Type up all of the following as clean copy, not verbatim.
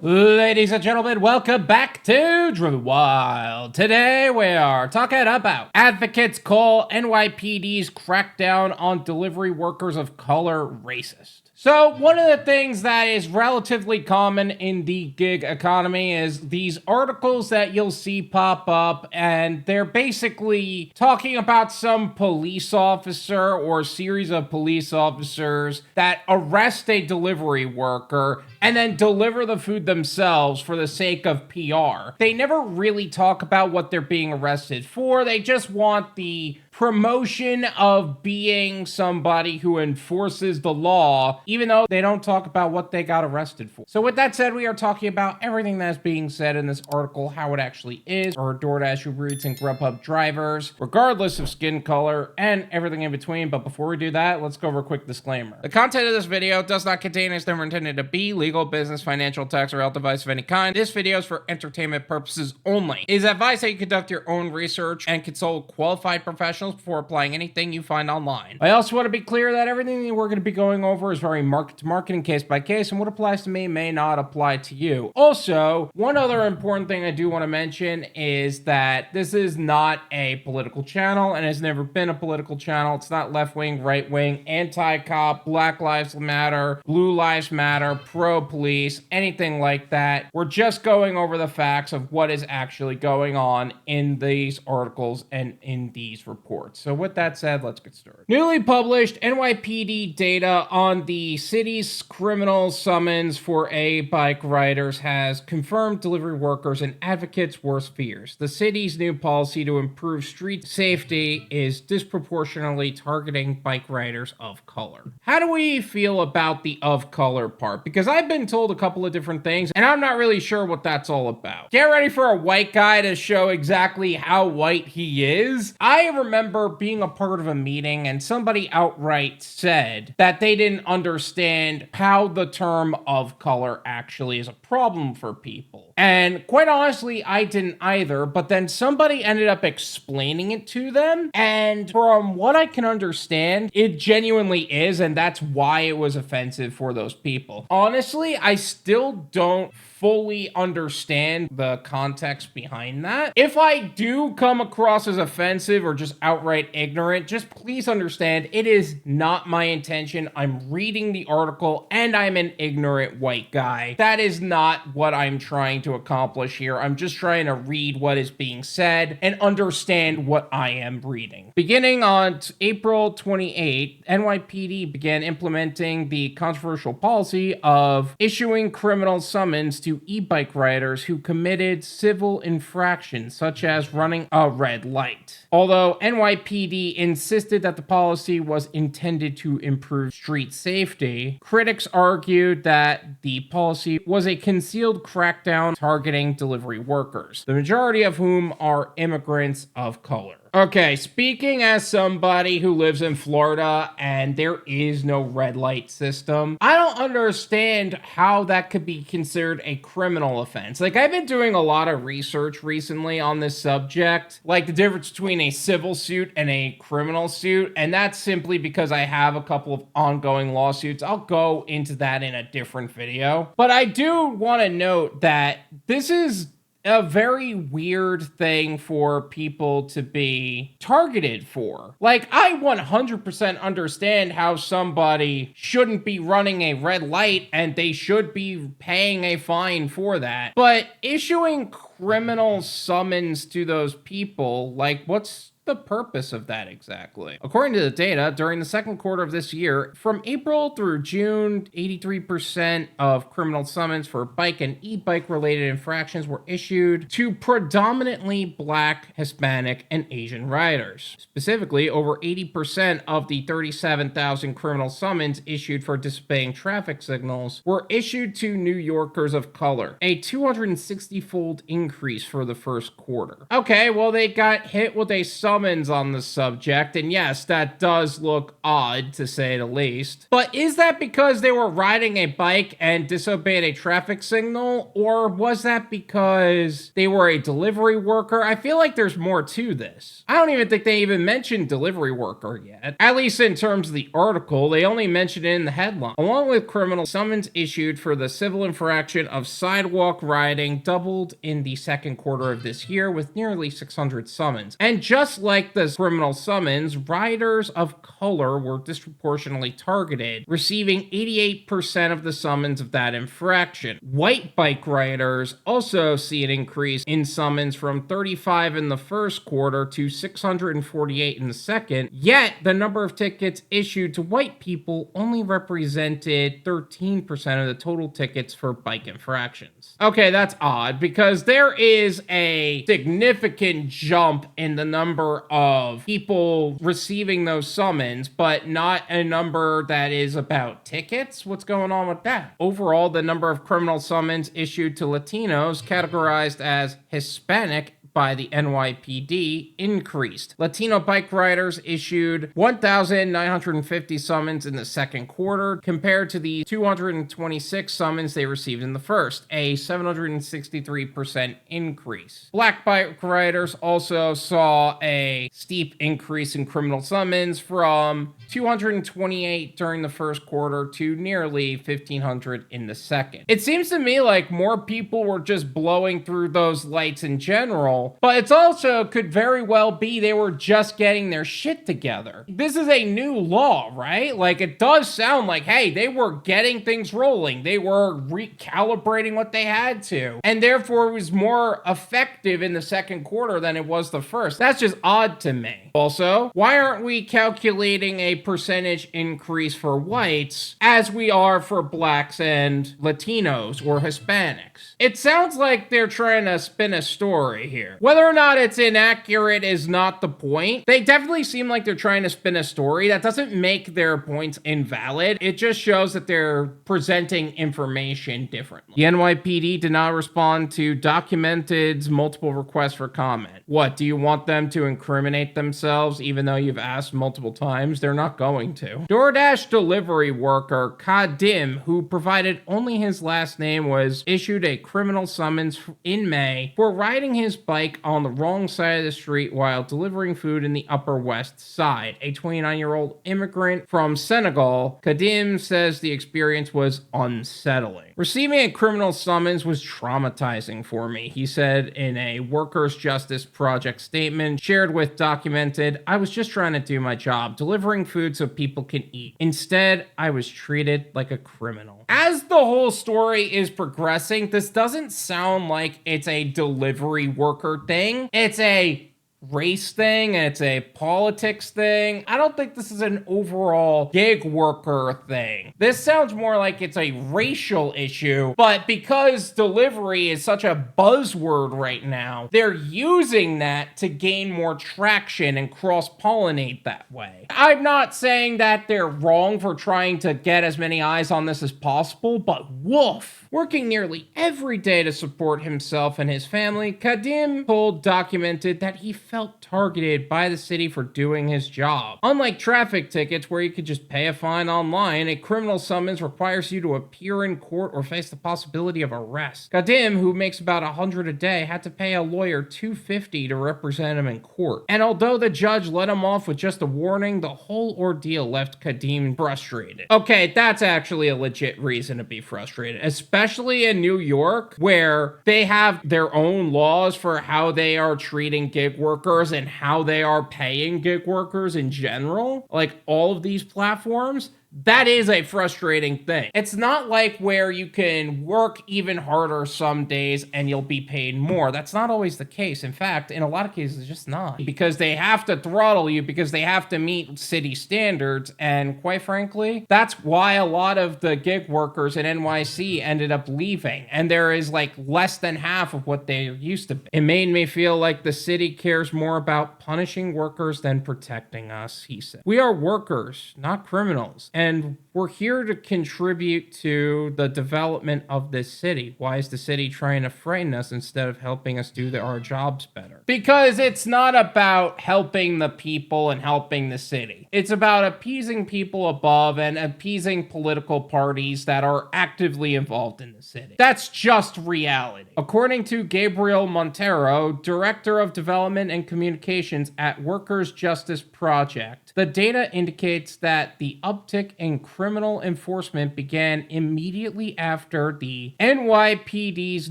Ladies and gentlemen, welcome back to Driven Wyld. Today we are talking about advocates call NYPD's crackdown on delivery workers of color racist. So one of the things that is relatively common in the gig economy is these articles that you'll see pop up, and they're basically talking about some police officer or series of police officers that arrest a delivery worker and then deliver the food themselves for the sake of PR. They never really talk about what they're being arrested for. They just want the promotion of being somebody who enforces the law, even though they don't talk about what they got arrested for. So with that said, we are talking about everything that's being said in this article, how it actually is for Doordash, UberEats, and Grubhub drivers, regardless of skin color and everything in between. But before we do that, let's go over a quick disclaimer. The content of this video does not contain, is never intended to be, legal, business, financial, tax, or health advice of any kind. This video is for entertainment purposes only. It is advised that you conduct your own research and consult qualified professionals before applying anything you find online. I also want to be clear that everything that we're going to be going over is very market to market and case by case, and what applies to me may not apply to you. Also, one other important thing I do want to mention is that this is not a political channel and has never been a political channel. It's not left-wing, right-wing, anti-cop, Black Lives Matter, Blue Lives Matter, pro-police, anything like that. We're just going over the facts of what is actually going on in these articles and in these reports. So with that said, let's get started. Newly published NYPD data on the city's criminal summons for bike riders has confirmed delivery workers and advocates' worst fears. The city's new policy to improve street safety is disproportionately targeting bike riders of color. How do we feel about the of color part? Because I've been told a couple of different things, and I'm not really sure what that's all about. Get ready for a white guy to show exactly how white he is. I remember being a part of a meeting and somebody outright said that they didn't understand how the term of color actually is a problem for people. And quite honestly, I didn't either, but then somebody ended up explaining it to them, and from what I can understand, it genuinely is, and that's why it was offensive for those people. Honestly, I still don't fully understand the context behind that. If I do come across as offensive or just outright ignorant, just please understand it is not my intention. I'm reading the article and I'm an ignorant white guy. That is not what I'm trying to accomplish here. I'm just trying to read what is being said and understand what I am reading. Beginning on April 28, NYPD began implementing the controversial policy of issuing criminal summons to e-bike riders who committed civil infractions such as running a red light. Although NYPD insisted that the policy was intended to improve street safety, critics argued that the policy was a concealed crackdown targeting delivery workers, the majority of whom are immigrants of color. Okay, speaking as somebody who lives in Florida and there is no red light system, I don't understand how that could be considered a criminal offense. Like, I've been doing a lot of research recently on this subject, like the difference between a civil suit and a criminal suit, and that's simply because I have a couple of ongoing lawsuits. I'll go into that in a different video. But I do want to note that this is a very weird thing for people to be targeted for. Like, I 100% understand how somebody shouldn't be running a red light and they should be paying a fine for that. But issuing criminal summons to those people, like, what's the purpose of that exactly? According to the data, during the second quarter of this year, from April through June, 83% of criminal summons for bike and e-bike related infractions were issued to predominantly Black, Hispanic, and Asian riders. Specifically, over 80% of the 37,000 criminal summons issued for disobeying traffic signals were issued to New Yorkers of color, a 260-fold increase for the first quarter. Okay, well, they got hit with a summons summons on the subject, and yes, that does look odd to say the least. But is that because they were riding a bike and disobeyed a traffic signal, or was that because they were a delivery worker? I feel like there's more to this. I don't even think they even mentioned delivery worker yet. At least in terms of the article, they only mentioned it in the headline. Along with criminal summons issued for the civil infraction of sidewalk riding doubled in the second quarter of this year with nearly 600 summons. And just like the criminal summons, riders of color were disproportionately targeted, receiving 88% of the summons of that infraction. White bike riders also see an increase in summons from 35 in the first quarter to 648 in the second, yet the number of tickets issued to white people only represented 13% of the total tickets for bike infractions. Okay, that's odd because there is a significant jump in the number of people receiving those summons, but not a number that is about tickets. What's going on with that? Overall, the number of criminal summons issued to Latinos categorized as Hispanic by the NYPD increased. Latino bike riders issued 1,950 summons in the second quarter compared to the 226 summons they received in the first, a 763% increase. Black bike riders also saw a steep increase in criminal summons from 228 during the first quarter to nearly 1,500 in the second. It seems to me like more people were just blowing through those lights in general, but it's also could very well be they were just getting their shit together. This is a new law, right? Like, it does sound like, hey, they were getting things rolling. They were recalibrating what they had to, and therefore it was more effective in the second quarter than it was the first. That's just odd to me. Also, why aren't we calculating a percentage increase for whites as we are for blacks and Latinos or Hispanics? It sounds like they're trying to spin a story here. Whether or not it's inaccurate is not the point. They definitely seem like they're trying to spin a story. That doesn't make their points invalid. It just shows that they're presenting information differently. The NYPD did not respond to Documented's multiple requests for comment. What, do you want them to incriminate themselves even though you've asked multiple times? They're not going to. Doordash delivery worker Kadim, who provided only his last name, was issued a criminal summons in May for riding his bike on the wrong side of the street while delivering food in the Upper West Side. A 29-year-old immigrant from Senegal, Kadim says the experience was unsettling. Receiving a criminal summons was traumatizing for me, he said in a Workers' Justice Project statement shared with Documented. I was just trying to do my job, delivering food so people can eat. Instead, I was treated like a criminal. As the whole story is progressing, this doesn't sound like it's a delivery worker thing. It's a race thing, and it's a politics thing. I don't think this is an overall gig worker thing. This sounds more like it's a racial issue, but because delivery is such a buzzword right now, they're using that to gain more traction and cross-pollinate that way. I'm not saying that they're wrong for trying to get as many eyes on this as possible, but woof. Working nearly every day to support himself and his family, Kadim told Documented that he felt targeted by the city for doing his job. Unlike traffic tickets where you could just pay a fine online, a criminal summons requires you to appear in court or face the possibility of arrest. Kadim, who makes about $100 a day, had to pay a lawyer $250 to represent him in court. And although the judge let him off with just a warning, the whole ordeal left Kadim frustrated. Okay, that's actually a legit reason to be frustrated, especially in New York, where they have their own laws for how they are treating gig workers and how they are paying gig workers in general. Like, all of these platforms, that is a frustrating thing. It's not like where you can work even harder some days and you'll be paid more. That's not always the case. In fact, in a lot of cases, it's just not. Because they have to throttle you, because they have to meet city standards. And quite frankly, that's why a lot of the gig workers in NYC ended up leaving. And there is like less than half of what they used to be. It made me feel like the city cares more about punishing workers than protecting us, he said. We are workers, not criminals. And and we're here to contribute to the development of this city. Why is the city trying to frighten us instead of helping us do our jobs better? Because it's not about helping the people and helping the city. It's about appeasing people above and appeasing political parties that are actively involved in the city. That's just reality. According to Gabriel Montero, Director of Development and Communications at Workers' Justice Project, the data indicates that the uptick in criminal enforcement began immediately after the NYPD's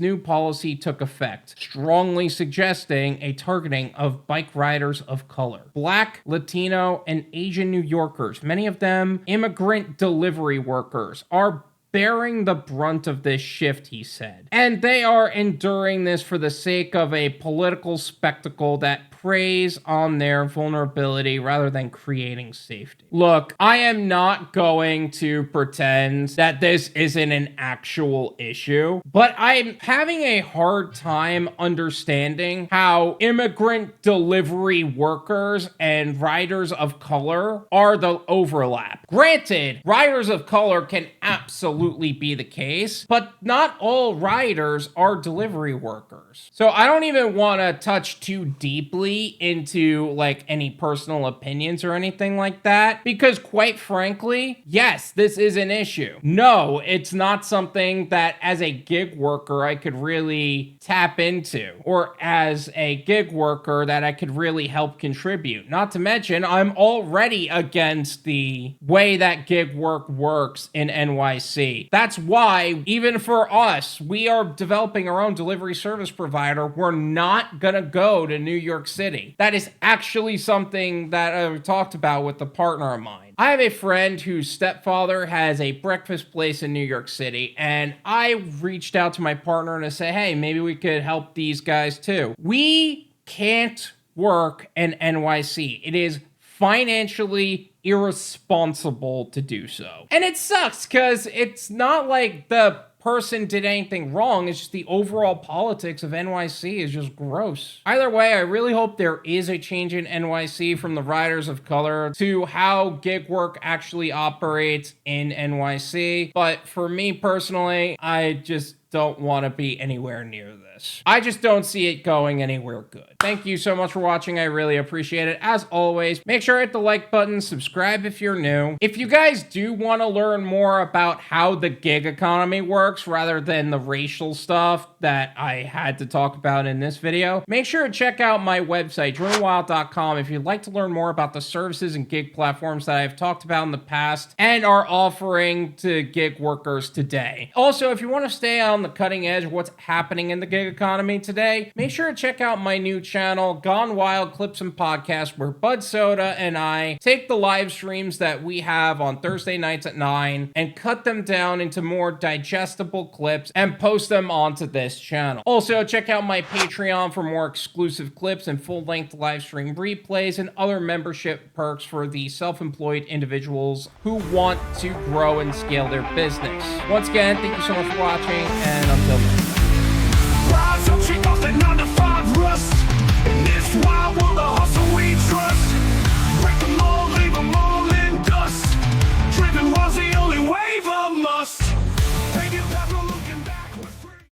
new policy took effect, strongly suggesting a targeting of bike riders of color. Black, Latino, and Asian New Yorkers, many of them immigrant delivery workers, are bearing the brunt of this shift, he said. And they are enduring this for the sake of a political spectacle that preys on their vulnerability rather than creating safety. Look, I am not going to pretend that this isn't an actual issue, but I'm having a hard time understanding how immigrant delivery workers and riders of color are the overlap. Granted, riders of color can absolutely be the case, but not all riders are delivery workers. So I don't even want to touch too deeply into like any personal opinions or anything like that, because quite frankly, yes, this is an issue. No, it's not something that as a gig worker I could really tap into, or as a gig worker that I could really help contribute. Not to mention, I'm already against the way that gig work works in NYC. That's why, even for us, we are developing our own delivery service provider. We're not gonna go to New York City. That is actually something that I've talked about with a partner of mine. I have a friend whose stepfather has a breakfast place in New York City, and I reached out to my partner to say, hey, maybe we could help these guys too. We can't work in NYC. It is financially irresponsible to do so. And it sucks because it's not like the person did anything wrong. It's just the overall politics of NYC is just gross. Either way, I really hope there is a change in NYC from the riders of color to how gig work actually operates in NYC. But for me personally, I just don't want to be anywhere near this. I just don't see it going anywhere good. Thank you so much for watching. I really appreciate it. As always, make sure to hit the like button, subscribe if you're new. If you guys do want to learn more about how the gig economy works rather than the racial stuff that I had to talk about in this video, make sure to check out my website, drivenwyld.com, if you'd like to learn more about the services and gig platforms that I've talked about in the past and are offering to gig workers today. Also, if you want to stay on the cutting edge of what's happening in the gig economy today, make sure to check out my new channel, Gone Wild Clips and Podcasts, where Bud Soda and I take the live streams that we have on Thursday nights at 9 and cut them down into more digestible clips and post them onto this channel. Also, check out my Patreon for more exclusive clips and full-length live stream replays and other membership perks for the self-employed individuals who want to grow and scale their business. Once again, thank you so much for watching, and until next time.